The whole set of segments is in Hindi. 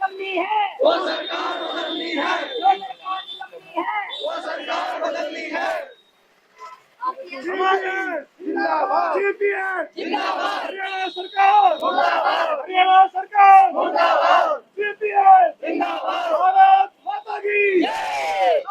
निकम्मी है, वो सरकार बदलनी है, जो सरकार निकम्मी है, वो सरकार बदलनी है। जिंदाबाद, सीपीएम जिंदाबाद, हरियाणा सरकार मुर्दाबाद, हरियाणा सरकार मुर्दाबाद, सीपीएम जिंदाबाद, भारत माता की जय।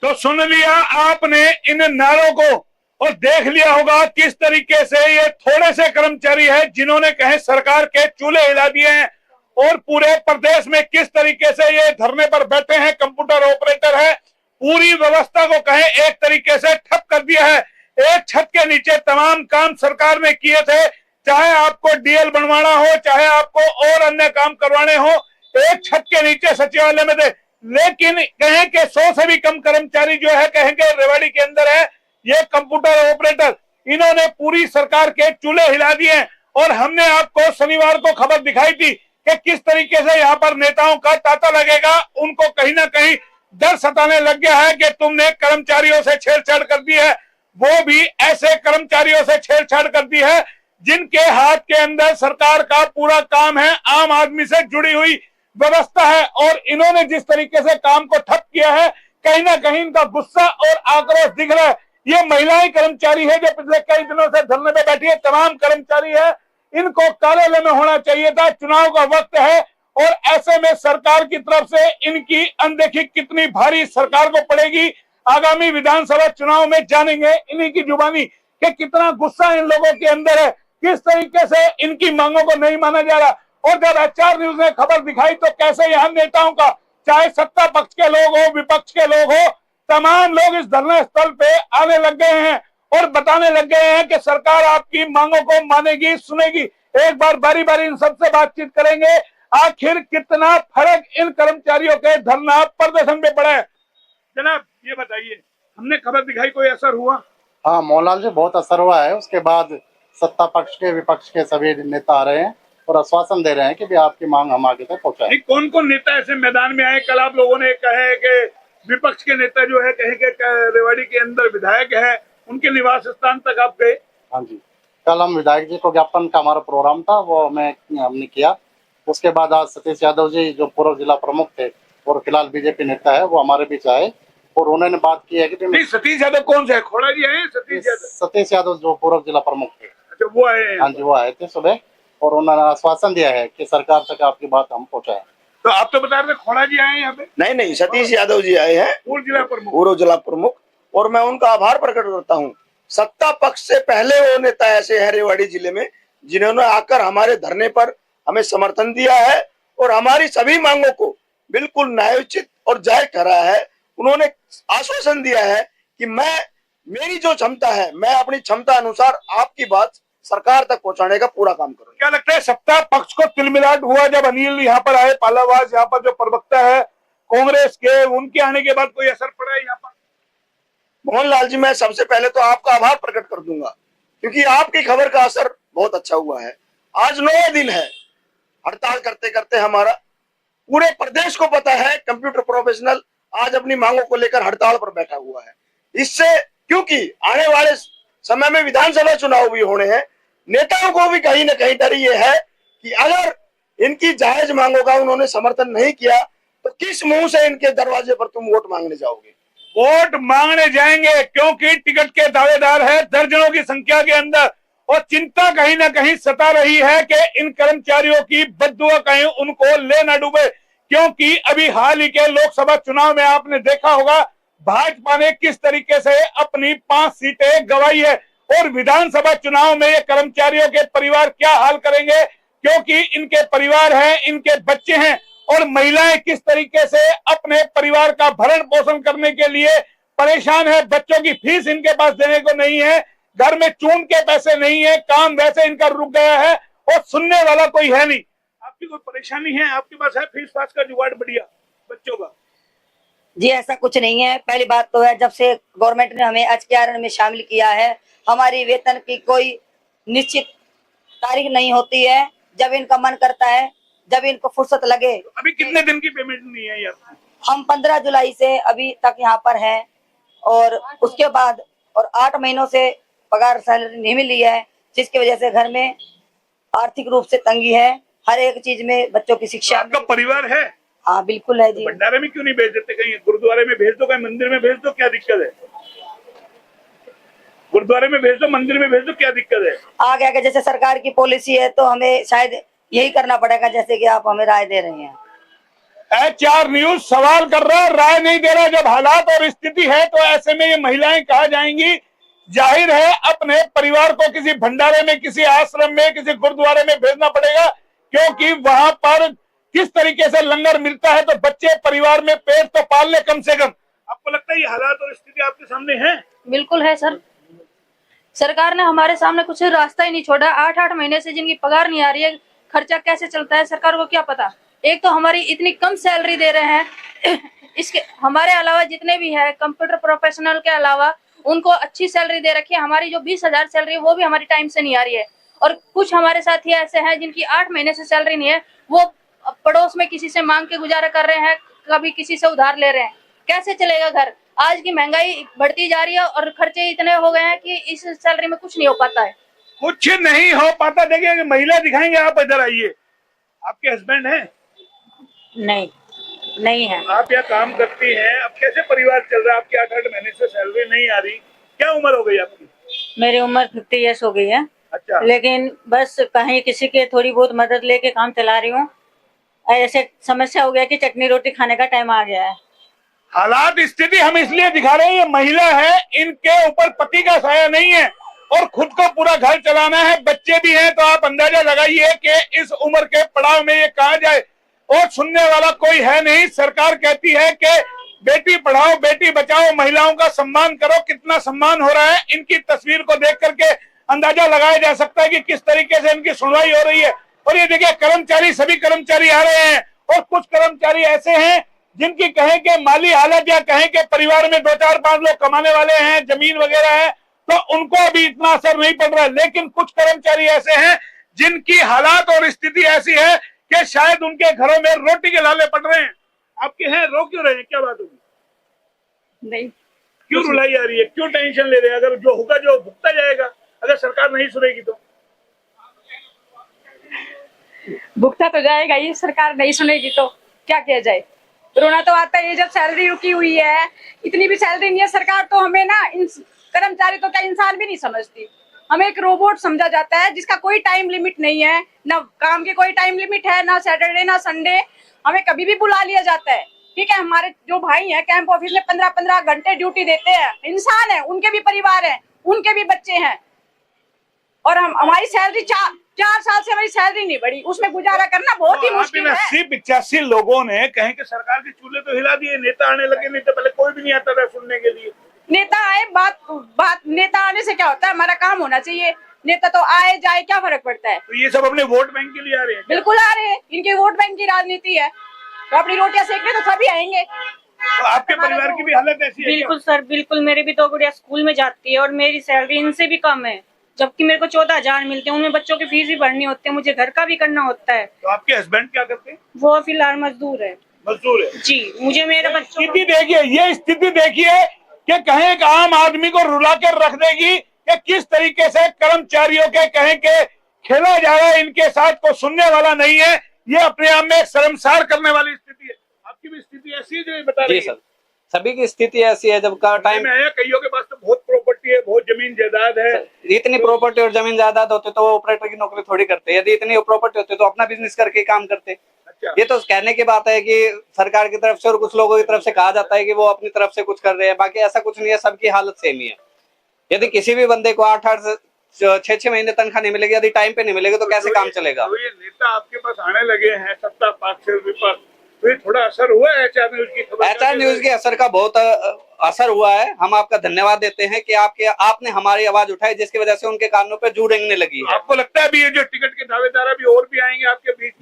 तो सुन लिया आपने इन नारों को और देख लिया होगा किस तरीके से ये थोड़े से कर्मचारी है जिन्होंने कहे सरकार के चूल्हे हिला दिए हैं और पूरे प्रदेश में किस तरीके से ये धरने पर बैठे हैं। कंप्यूटर ऑपरेटर है, पूरी व्यवस्था को कहे एक तरीके से ठप कर दिया है। एक छत के नीचे तमाम काम सरकार ने किए थे, चाहे आपको डीएल बनवाना हो, चाहे आपको और अन्य काम करवाने हो, एक छत के नीचे सचिवालय में थे। लेकिन कहें कि 100 से भी कम कर्मचारी जो है कहेंगे रेवाड़ी के अंदर है, ये कंप्यूटर ऑपरेटर, इन्होंने पूरी सरकार के चूल्हे हिला दिए। और हमने आपको शनिवार को खबर दिखाई थी कि किस तरीके से यहाँ पर नेताओं का तांता लगेगा। उनको कहीं ना कहीं डर सताने लग गया है कि तुमने कर्मचारियों से छेड़छाड़ कर दी है, वो भी ऐसे कर्मचारियों से छेड़छाड़ कर दी है जिनके हाथ के अंदर सरकार का पूरा काम है, आम आदमी से जुड़ी हुई व्यवस्था है। और इन्होंने जिस तरीके से काम को ठप किया है, कहीं ना कहीं इनका गुस्सा और आक्रोश दिख रहा है। ये महिलाएं कर्मचारी है जो पिछले कई दिनों से धरने में बैठी है, तमाम कर्मचारी है, इनको कार्यालय में होना चाहिए था। चुनाव का वक्त है और ऐसे में सरकार की तरफ से इनकी अनदेखी कितनी भारी सरकार को पड़ेगी, आगामी विधानसभा चुनाव में जानेंगे इन्हीं की जुबानी कि कितना गुस्सा इन लोगों के अंदर है, किस तरीके से इनकी मांगों को नहीं माना जा रहा। और जब एचआर न्यूज ने खबर दिखाई तो कैसे यहाँ नेताओं का, चाहे सत्ता पक्ष के लोग हो, विपक्ष के लोग हो, तमाम लोग इस धरना स्थल पे आने लग गए हैं और बताने लग गए हैं कि सरकार आपकी मांगों को मानेगी, सुनेगी। एक बार बारी बारी इन सबसे बातचीत करेंगे, आखिर कितना फर्क इन कर्मचारियों के धरना प्रदर्शन में पड़ा है। जनाब ये बताइए, हमने खबर दिखाई, कोई असर हुआ? हाँ मोहनलाल जी, बहुत असर हुआ है। उसके बाद सत्ता पक्ष के विपक्ष के सभी नेता आ रहे हैं और आश्वासन दे रहे हैं कि भी आपकी मांग हम आगे तक पहुंचाएं। कौन कौन नेता ऐसे मैदान में आए? कल आप लोगों ने कहे कि विपक्ष के नेता जो है कहे कि रेवाड़ी के अंदर विधायक है, उनके निवास स्थान तक आप गए? हाँ जी, कल हम विधायक जी को ज्ञापन का हमारा प्रोग्राम था, वो हमने किया। उसके बाद आज सतीश यादव जी जो पूर्व जिला प्रमुख थे और फिलहाल बीजेपी नेता है, वो हमारे बीच आए और उन्होंने बात की है कि सतीश यादव कौन से है? खोड़ा जी आए? सतीश यादव जो पूर्व जिला प्रमुख थे। अच्छा, वो आए? हाँ जी, वो आए थे सुबह और उन्होंने आश्वासन दिया है कि सरकार तक आपकी बात हम पहुँचाएं। तो आप तो बता रहे थे खोड़ा जी आए यहाँ पे? नहीं, सतीश यादव जी आए हैं, पूर्व जिला प्रमुख, और मैं उनका आभार प्रकट करता हूँ। सत्ता पक्ष से पहले वो नेता ऐसे है रेवाड़ी जिले में जिन्होंने आकर हमारे धरने पर हमें समर्थन दिया है और हमारी सभी मांगों को बिल्कुल न्यायोचित और जायज ठहराया है। उन्होंने आश्वासन दिया है कि मेरी जो क्षमता है, मैं अपनी क्षमता अनुसार आपकी बात सरकार तक पहुंचाने का पूरा काम करूंगा। क्या लगता है सत्ता पक्ष को तिलमिलाट हुआ जब अनिल यहाँ पर आए, पालावास यहाँ पर जो प्रवक्ता है कांग्रेस के, उनके आने के बाद कोई असर पड़ा है यहाँ पर? मोहनलाल जी, मैं सबसे पहले तो आपका आभार प्रकट कर दूंगा क्योंकि आपकी खबर का असर बहुत अच्छा हुआ है। आज 9वां दिन है हड़ताल करते करते, हमारा पूरे प्रदेश को पता है कंप्यूटर प्रोफेशनल आज अपनी मांगों को लेकर हड़ताल पर बैठा हुआ है। इससे क्योंकि आने वाले समय में विधानसभा चुनाव भी होने हैं, नेताओं को भी कहीं ना कहीं डर ये है कि अगर इनकी जायज मांगों का उन्होंने समर्थन नहीं किया तो किस मुंह से इनके दरवाजे पर तुम वोट मांगने जाओगे। वोट मांगने जाएंगे क्योंकि टिकट के दावेदार है दर्जनों की संख्या के अंदर, और चिंता कहीं ना कहीं सता रही है कि इन कर्मचारियों की बद्दुआ कहीं उनको ले न डूबे। क्योंकि अभी हाल ही के लोकसभा चुनाव में आपने देखा होगा भाजपा ने किस तरीके से अपनी 5 सीटें गंवाई है, और विधानसभा चुनाव में ये कर्मचारियों के परिवार क्या हाल करेंगे, क्योंकि इनके परिवार हैं, इनके बच्चे हैं, और महिलाएं किस तरीके से अपने परिवार का भरण पोषण करने के लिए परेशान है। बच्चों की फीस इनके पास देने को नहीं है, घर में चून के पैसे नहीं है, काम वैसे इनका रुक गया है और सुनने वाला कोई है नहीं। आपकी कोई परेशानी है? आपके पास है फीस फास का जुगाड़ बढ़िया बच्चों का? जी ऐसा कुछ नहीं है। पहली बात तो है, जब से गवर्नमेंट ने हमें HKRN में शामिल किया है, हमारी वेतन की कोई निश्चित तारीख नहीं होती है। जब इनका मन करता है, जब इनको फुर्सत लगे। अभी कितने दिन की पेमेंट नहीं है यार? हम 15 जुलाई से अभी तक यहाँ पर हैं और उसके बाद और 8 महीनों से पगार सैलरी नहीं मिली है, जिसकी वजह से घर में आर्थिक रूप से तंगी है। हर एक चीज में बच्चों की शिक्षा। आपका परिवार है? हाँ बिल्कुल है जी। भंडारे में क्यों नहीं भेज देते? कहीं गुरुद्वारे में भेज दो, कहीं मंदिर में भेज दो, क्या दिक्कत है? गुरुद्वारे में भेज दो, मंदिर में भेज दो, क्या दिक्कत है? आगे आगे जैसे सरकार की पॉलिसी है तो हमें शायद यही करना पड़ेगा, जैसे कि आप हमें राय दे रहे हैं। HR न्यूज सवाल कर रहा है, राय नहीं दे रहा। जब हालात और स्थिति है तो ऐसे में ये महिलाएं कहा जाएंगी? जाहिर है अपने परिवार को किसी भंडारे में, किसी आश्रम में, किसी गुरुद्वारे में भेजना पड़ेगा, क्योंकि वहां पर किस तरीके से लंगर मिलता है तो बच्चे परिवार में पेट तो पाल ले कम से कम। आपको लगता है ये हालात और स्थिति आपके सामने है? बिल्कुल है सर। सरकार ने हमारे सामने कुछ रास्ता ही नहीं छोड़ा। 8-8 महीने से जिनकी पगार नहीं आ रही है, खर्चा कैसे चलता है सरकार को क्या पता। एक तो हमारी इतनी कम सैलरी दे रहे हैं, इसके हमारे अलावा जितने भी है कंप्यूटर प्रोफेशनल के अलावा उनको अच्छी सैलरी दे रखी है। हमारी जो 20,000 सैलरी है वो भी हमारी टाइम से नहीं आ रही है। और कुछ हमारे साथी ऐसे हैं जिनकी 8 महीने से सैलरी नहीं है, वो पड़ोस में किसी से मांग के गुजारा कर रहे हैं, कभी किसी से उधार ले रहे हैं। कैसे चलेगा घर? आज की महंगाई बढ़ती जा रही है और खर्चे इतने हो गए हैं कि इस सैलरी में कुछ नहीं हो पाता है। कुछ नहीं हो पाता। देखिए महिला दिखाएंगे, आप इधर आइए। आपके हस्बैंड हैं? नहीं है। आप यहाँ काम करती हैं, अब कैसे परिवार चल रहा है? आपकी 8-8 महीने से सैलरी नहीं आ रही, क्या उम्र हो गई आपकी? मेरी उम्र 50 ईयर्स हो गई है। अच्छा। लेकिन बस कहीं किसी के थोड़ी बहुत मदद लेके काम चला रही हूँ। ऐसे समस्या हो गया कि चटनी रोटी खाने का टाइम आ गया है। हालात स्थिति हम इसलिए दिखा रहे हैं, ये महिला है, इनके ऊपर पति का साया नहीं है और खुद को पूरा घर चलाना है, बच्चे भी हैं, तो आप अंदाजा लगाइए कि इस उम्र के पड़ाव में ये कहा जाए। और सुनने वाला कोई है नहीं। सरकार कहती है कि बेटी पढ़ाओ बेटी बचाओ, महिलाओं का सम्मान करो। कितना सम्मान हो रहा है, इनकी तस्वीर को देख करके अंदाजा लगाया जा सकता है कि किस तरीके से इनकी सुनवाई हो रही है। और ये देखिए कर्मचारी, सभी कर्मचारी आ रहे हैं और कुछ कर्मचारी ऐसे हैं जिनकी कहें कि माली हालत या कहें कि परिवार में 2-4-5 लोग कमाने वाले हैं, जमीन वगैरह है, तो उनको अभी इतना असर नहीं पड़ रहा है। लेकिन कुछ कर्मचारी ऐसे हैं जिनकी हालात और स्थिति ऐसी है कि शायद उनके घरों में रोटी के लाले पड़ रहे हैं। आपके हैं? रो क्यों रहे हैं? क्या बात होगी? नहीं, क्यों रुलाई आ रही है? क्यों टेंशन ले रहे हैं? अगर जो होगा जो भुगता जाएगा, अगर सरकार नहीं सुनेगी तो भुगता तो जाएगा ही। सरकार नहीं सुनेगी तो क्या किया जाए? रोना तो आता है जब सैलरी रुकी हुई है। इतनी भी सैलरी नहीं है। सरकार तो हमें ना कर्मचारी तो क्या इंसान भी नहीं समझती। हमें एक रोबोट समझा जाता है जिसका कोई टाइम लिमिट नहीं है, ना काम की कोई टाइम लिमिट है, ना सैटरडे ना संडे। हमें कभी भी बुला लिया जाता है। ठीक है, हमारे जो भाई हैं कैंप ऑफिस में 15-15 घंटे ड्यूटी देते हैं। इंसान है, उनके भी परिवार है, उनके भी बच्चे हैं। और हमारी सैलरी 4 साल से हमारी सैलरी नहीं बढ़ी, उसमें गुजारा करना बहुत ही मुश्किल है। 80-85 लोगों ने कहें कि सरकार के चूल्हे तो हिला दिए, नेता आने लगे। नहीं तो पहले कोई भी नहीं आता था सुनने के लिए। नेता आए, बात नेता आने से क्या होता है? हमारा काम होना चाहिए। नेता तो आए जाए, क्या फर्क पड़ता है? तो ये सब अपने वोट बैंक के लिए आ रहे हैं? बिल्कुल आ रहे हैं। इनकी वोट बैंक की राजनीति है, तो अपनी रोटियां सेकने तो सभी आएंगे। तो आपके परिवार की भी हालत ऐसी है? बिल्कुल सर, बिल्कुल। मेरी भी 2 गुड़िया स्कूल में जाती है और मेरी सैलरी इनसे भी कम है, जबकि मेरे को 14,000 मिलते हैं। उनमें बच्चों की फीस भी भरनी होती है, मुझे घर का भी करना होता है। तो आपके हस्बैंड क्या करते हैं? वो फिलहाल मजदूर है। मजदूर है जी। मुझे मेरे बच्चों स्थिति देखिए, ये स्थिति देखिए कि कहें एक आम आदमी को रुला कर रख देगी कि किस तरीके से कर्मचारियों के कहें के खेला जा रहा है। इनके साथ को सुनने वाला नहीं है। ये अपने आप में एक शर्मसार करने वाली स्थिति है। आपकी भी स्थिति ऐसी है जो बता रही है? जी सर, सभी की स्थिति ऐसी है। जब का टाइम में आया, कईयों के पास तो बहुत प्रॉपर्टी है, बहुत जमीन जायदाद है। इतनी प्रॉपर्टी और जमीन जायदाद होते तो वो ऑपरेटर की नौकरी थोड़ी करते। यदि इतनी प्रॉपर्टी होती तो अपना बिजनेस करके काम करते। अच्छा। ये तो कहने की बात है कि सरकार की तरफ से और कुछ लोगों की तरफ से कहा जाता है कि वो अपनी तरफ से कुछ कर रहे हैं, बाकी ऐसा कुछ नहीं है। सबकी हालत सेम ही है। यदि किसी भी बंदे को 8-8 से 6-6 महीने तनख्वाह नहीं मिलेगी, यदि टाइम पे नहीं मिलेगी, तो कैसे काम चलेगा? तो ये नेता आपके पास आने लगे हैं सत्ता पक्ष से विपक्ष, तो ये थोड़ा असर हुआ है HR न्यूज की खबर? HR न्यूज के असर का बहुत असर हुआ है। हम आपका धन्यवाद देते हैं कि आपने हमारी आवाज उठाई, जिसकी वजह से उनके कानों पे जू रेंगने लगी है। आपको लगता है अभी ये जो टिकट के दावेदार अभी और भी आएंगे आपके बीच?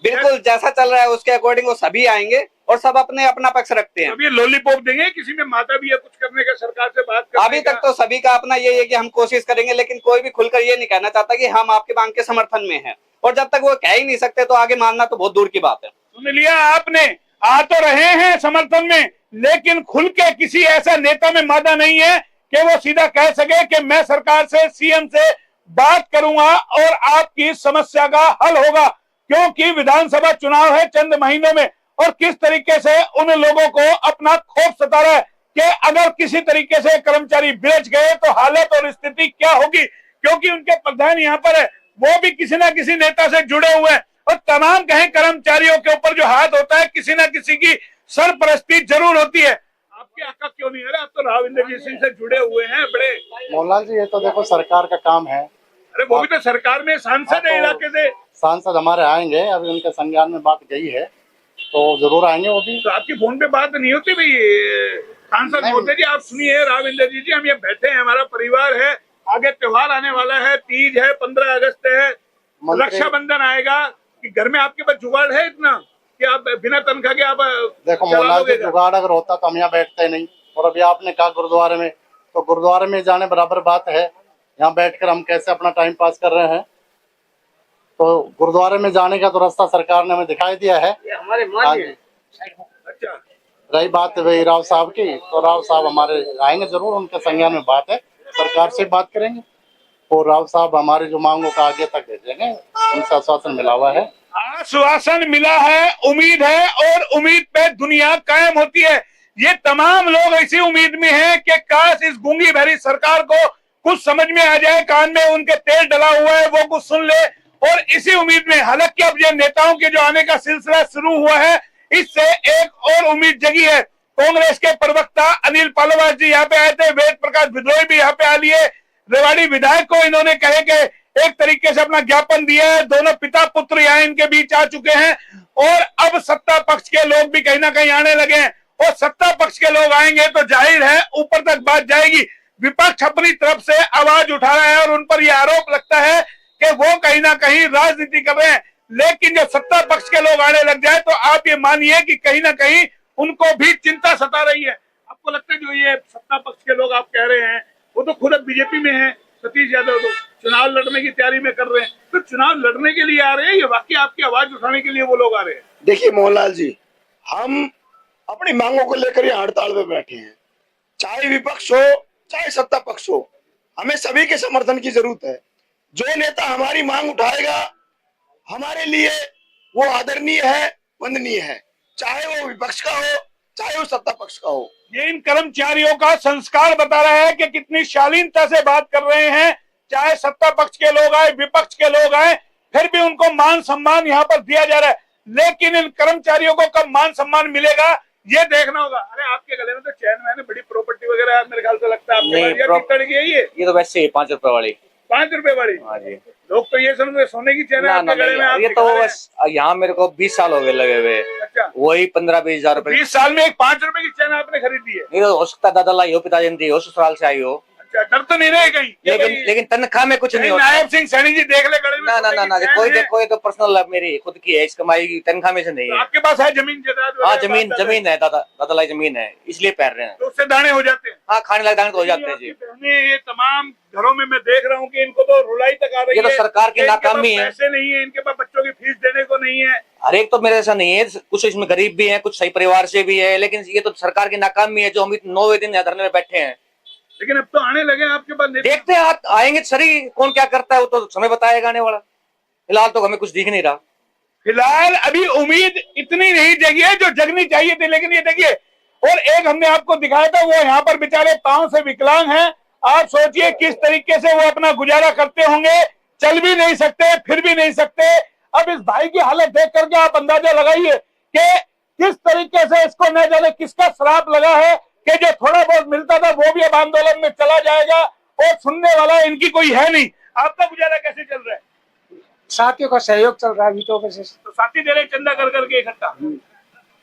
बिल्कुल जैसा चल रहा है उसके अकॉर्डिंग वो सभी आएंगे और सब अपना पक्ष रखते हैं। अभी लॉलीपॉप देंगे? किसी में माता भी है कुछ करने का, सरकार से बात करने अभी तक तो सभी का अपना यही है कि हम कोशिश करेंगे, लेकिन कोई भी खुलकर ये नहीं कहना चाहता कि हम आपके मांग के समर्थन में हैं। और जब तक वो कह ही नहीं सकते तो आगे मानना तो बहुत दूर की बात है। सुन लिया आपने, आ तो रहे हैं समर्थन में, लेकिन खुल के किसी ऐसा नेता में मादा नहीं है कि वो सीधा कह सके कि मैं सरकार से, CM से बात करूंगा और आपकी समस्या का हल होगा, क्योंकि विधानसभा चुनाव है चंद महीनों में और किस तरीके से उन लोगों को अपना खौफ सता रहा है कि अगर किसी तरीके से कर्मचारी बेच गए तो हालत और स्थिति क्या होगी, क्योंकि उनके प्रधान यहाँ पर है, वो भी किसी ना किसी नेता से जुड़े हुए हैं और तमाम कहीं कर्मचारियों के ऊपर जो हाथ होता है किसी ना किसी की सरपरस्ती जरूर होती है। आपके आका क्यों नहीं है? आप तो राव इंद्रजीत सिंह से जुड़े हुए हैं बड़े। मोहनलाल जी, ये तो देखो सरकार का काम है। अरे वो भी तो सरकार में सांसद है इलाके से। सांसद हमारे आएंगे, अभी उनके संज्ञान में बात गई है तो जरूर आएंगे वो भी। तो आपकी फोन पे बात नहीं होती भाई? सांसद बोलते जी आप सुनिए राव इंद्रजीत जी, हम ये बैठे हैं, हमारा परिवार है, आगे त्योहार आने वाला है, तीज है, 15 अगस्त है, रक्षाबंधन आएगा, कि घर में आपके पास जुगाड़ है इतना कि आप बिना तनख्वाह के आप देखो मोहनलाल जी, जुगाड़ अगर होता तो हम यहाँ बैठते नहीं। और अभी आपने कहा गुरुद्वारे में, तो गुरुद्वारे में जाने बराबर बात है, यहाँ बैठकर हम कैसे अपना टाइम पास कर रहे हैं। तो गुरुद्वारे में जाने का तो रास्ता सरकार ने हमें दिखाई दिया है। हमारे अच्छा, रही बात वही राव साहब की, तो राव साहब हमारे आएंगे जरूर, उनके संज्ञान में बात है, सरकार से बात करेंगे और राव साहब हमारी जो मांगों का आगे तक भेजेंगे, उनसे आश्वासन मिला हुआ है। आश्वासन मिला है, उम्मीद है और उम्मीद पे दुनिया कायम होती है। ये तमाम लोग इसी उम्मीद में हैं कि काश इस गूंगी भरी सरकार को कुछ समझ में आ जाए, कान में उनके तेल डला हुआ है वो कुछ सुन ले, और इसी उम्मीद में हालांकि अब ये नेताओं के जो आने का सिलसिला शुरू हुआ है, इससे एक और उम्मीद जगी है। कांग्रेस के प्रवक्ता अनिल पालवास जी यहाँ पे आए थे, वेद प्रकाश विद्रोही भी यहाँ पे आ लिए, रेवाड़ी विधायक को इन्होंने कहे कि एक तरीके से अपना ज्ञापन दिया है, दोनों पिता पुत्र यहाँ इनके बीच आ चुके हैं और अब सत्ता पक्ष के लोग भी कहीं ना कहीं आने लगे हैं, और सत्ता पक्ष के लोग आएंगे तो जाहिर है ऊपर तक बात जाएगी। विपक्ष अपनी तरफ से आवाज उठा रहा है और उन पर यह आरोप लगता है कि वो कहीं ना कहीं राजनीति कर रहे हैं, लेकिन जब सत्ता पक्ष के लोग आने लग जाए तो आप ये मानिए कि कहीं ना कहीं उनको भी चिंता सता रही है। आपको लगता है जो ये सत्ता पक्ष के लोग आप कह रहे हैं वो तो खुद बीजेपी में है, सतीश यादव तो चुनाव लड़ने की तैयारी में कर रहे हैं, तो चुनाव लड़ने के लिए आ रहे हैं या वाकई आपकी आवाज उठाने के लिए वो लोग आ रहे हैं? देखिए मोहनलाल जी, हम अपनी मांगों को लेकर यहाँ हड़ताल में बैठे हैं, चाहे विपक्ष हो चाहे सत्ता पक्ष हो, हमें सभी के समर्थन की जरूरत है। जो नेता हमारी मांग उठाएगा हमारे लिए वो आदरणीय है, वंदनीय है, चाहे वो विपक्ष का हो चाहे वो सत्ता पक्ष का हो। ये इन कर्मचारियों का संस्कार बता रहा है कि कितनी शालीनता से बात कर रहे हैं, चाहे सत्ता पक्ष के लोग आए विपक्ष के लोग आए, फिर भी उनको मान सम्मान यहाँ पर दिया जा रहा है, लेकिन इन कर्मचारियों को कब मान सम्मान मिलेगा ये देखना होगा। अरे आपके गले में तो चैन है, बड़ी प्रॉपर्टी वगैरह मेरे ख्याल से लगता है आपके, ये तो वैसे ही 5 रुपए वाली। 5 रुपए वाली? हाँ जी। लोग तो ये समझते सोने की चैन है आपके गले में। ये तो बस यहाँ मेरे को 20 साल हो गए लगे हुए। अच्छा, वही 15-20 हजार रुपए। 20 साल में एक 5 रुपए की चैन आपने खरीदी है? नहीं तो हो सकता दादा लाई हो, पिता जयंती हो, ससुराल से आई हो। अच्छा, डर तो नहीं रहे कहीं? लेकिन तनख्वाह में कुछ नहीं होता। नायब सिंह सैनी जी देख ले गले में। ना कोई तो पर्सनल मेरी खुद की है, इस कमाई की तनख्वाह में से नहीं है। आपके पास है जमीन जायदाद? हाँ जमीन है, दादा लाई जमीन है, इसलिए पहन रहे हैं। तो उससे दाने हो जाते हैं? हाँ, खाने लायक दाने तो हो जाते हैं जी। ये तमाम घरों में मैं देख रहा हूँ कि इनको तो रुलाई तक आ रही है। ये तो सरकार की नाकामी है। पैसे नहीं है इनके पास, बच्चों की फीस देने को नहीं है। हर एक तो मेरे ऐसा नहीं है, कुछ इसमें गरीब भी है, कुछ सही परिवार से भी है, लेकिन ये तो सरकार की नाकामी है जो हम 9 दिन धरने में बैठे हैं। लेकिन अब तो आने लगे आपके पास, देखते हैं आएंगे सरी कौन क्या करता है वो तो समय बताएगा आने वाला। फिलहाल तो हमें कुछ दिख नहीं रहा। फिलहाल अभी उम्मीद इतनी नहीं जगी है जो जगनी चाहिए थी, लेकिन ये देखिए, और एक हमने आपको दिखाया था वो यहाँ पर बेचारे पांव से विकलांग हैं। आप सोचिए किस तरीके से वो अपना गुजारा करते होंगे, चल भी नहीं सकते फिर भी नहीं सकते। अब इस भाई की हालत देख करके आप अंदाजा लगाइए कि किस तरीके से इसको न जाने किसका श्राप लगा है कि जो थोड़ा बहुत मिलता था वो भी अब आंदोलन में चला जाएगा और सुनने वाला इनकी कोई है नहीं। आपका गुजारा कैसे चल रहा है? साथियों का सहयोग चल रहा है। तो साथी दे रहे चंदा कर करके इकट्ठा।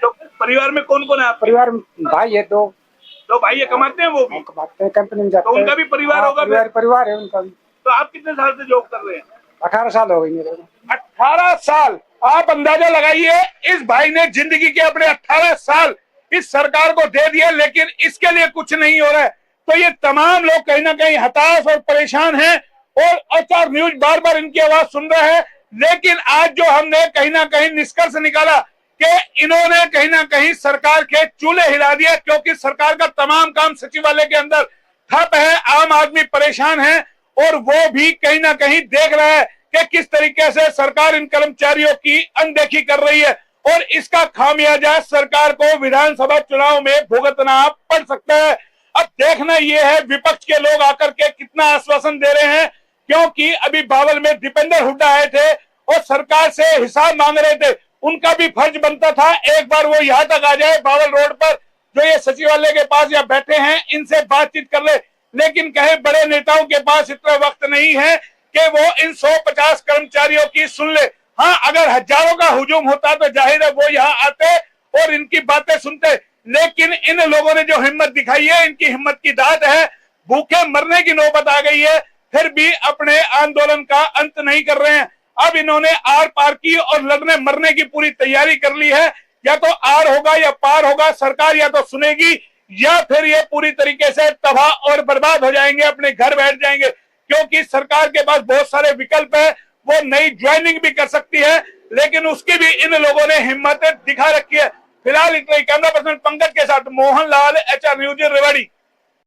तो परिवार में कौन कौन है आप? परिवार में भाई है, दो भाई है, कमाते हैं वो भी? कमाते हैं, कंपनी में जाते हैं। तो उनका भी परिवार होगा? परिवार है उनका भी। तो आप कितने साल से जॉब कर रहे हैं? 18 साल हो गए मेरे को। 18 साल। आप अंदाजा लगाइए, इस भाई ने जिंदगी के अपने 18 साल इस सरकार को दे दिया, लेकिन इसके लिए कुछ नहीं हो रहा है। तो ये तमाम लोग कहीं ना कहीं हताश और परेशान हैं और एचआर न्यूज बार बार इनकी आवाज सुन रहा है। लेकिन आज जो हमने कहीं ना कहीं निष्कर्ष निकाला कि इन्होंने कहीं ना कहीं सरकार के चूल्हे हिला दिया, क्योंकि सरकार का तमाम काम सचिवालय के अंदर ठप है, आम आदमी परेशान है और वो भी कहीं ना कहीं देख रहा है कि किस तरीके से सरकार इन कर्मचारियों की अनदेखी कर रही है और इसका खामियाजा सरकार को विधानसभा चुनाव में भुगतना पड़ सकता है। अब देखना यह है विपक्ष के लोग आकर के कितना आश्वासन दे रहे हैं, क्योंकि अभी बावल में दीपेंद्र हुड्डा आए थे और सरकार से हिसाब मांग रहे थे। उनका भी फर्ज बनता था एक बार वो यहाँ तक आ जाए, बावल रोड पर जो ये सचिवालय के पास या बैठे हैं इनसे बातचीत कर ले, लेकिन कहे बड़े नेताओं के पास इतना वक्त नहीं है कि वो इन 150 कर्मचारियों की सुन ले। हाँ, अगर हजारों का हुजूम होता तो जाहिर है वो यहाँ आते और इनकी बातें सुनते, लेकिन इन लोगों ने जो हिम्मत दिखाई है, इनकी हिम्मत की दाद है। भूखे मरने की नौबत आ गई है, फिर भी अपने आंदोलन का अंत नहीं कर रहे हैं। अब इन्होंने आर पार की और लड़ने मरने की पूरी तैयारी कर ली है। या तो आर होगा या पार होगा, सरकार या तो सुनेगी या फिर ये पूरी तरीके से तबाह और बर्बाद हो जाएंगे, अपने घर बैठ जाएंगे, क्योंकि सरकार के पास बहुत सारे विकल्प है। वो नई ज्वाइनिंग भी कर सकती है, लेकिन उसकी भी इन लोगों ने हिम्मत दिखा रखी है। फिलहाल इतना ही। कैमरा पर्सन पंकज के साथ मोहन लाल, HR न्यूज, रेवाड़ी।